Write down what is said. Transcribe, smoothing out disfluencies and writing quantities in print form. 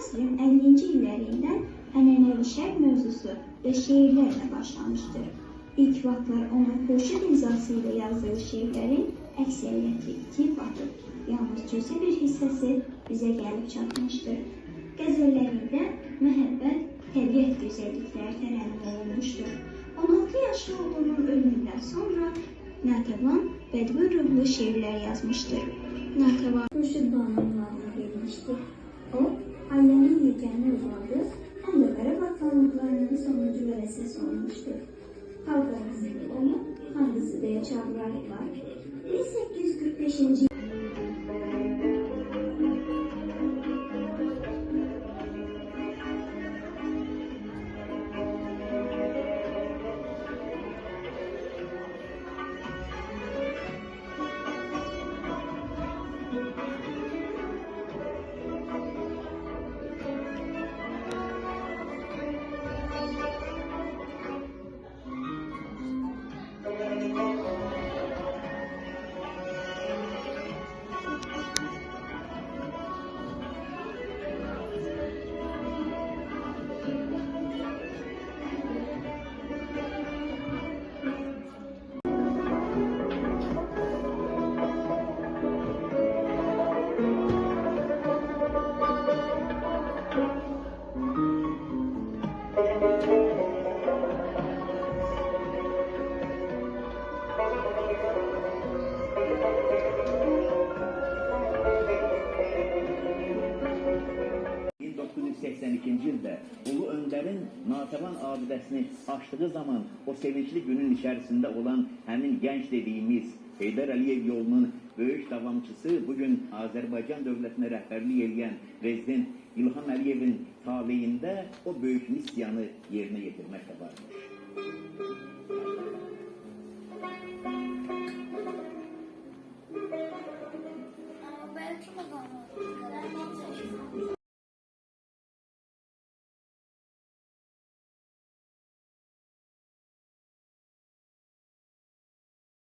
əsrin 50-ci illərindən ənənəvi şərq mövzusu və şeirlərlə başlamışdır. İlk vaxtlar onun Xurşud imzası ilə yazdığı şeirlərin əksəriyyəti itib batıb, yalnız cüzi bir hissəsi bizə gəlib çatmışdır. Qəzəllərində məhəbbət, təbiət gözəllikləri tərənnüm olunmuşdur. 16 yaşlı olduğunun ölümündən sonra Natəvan bədbin ruhlu şeirlər yazmışdır. Natəvan Xurşud Banının adını vermişdir. O, ailənin yeganə övladı, həm də Qarabağ xanlıqlarının sonuncu vərəsəsi olmuşdur. Xalq arasında onu Xanlısı deyə çağırardılar. 1845-ci ildə Ulu Öndərin Natəvan abidəsini açdığı zaman o sevinçli günün içərisində olan həmin gənc dediyimiz Heydər Əliyev yolunun böyük davamçısı, bugün Azərbaycan dövlətinə rəhbərlik edən Prezident İlham Əliyevin taleyində o böyük missiyanı yerinə yetirmək də varmış.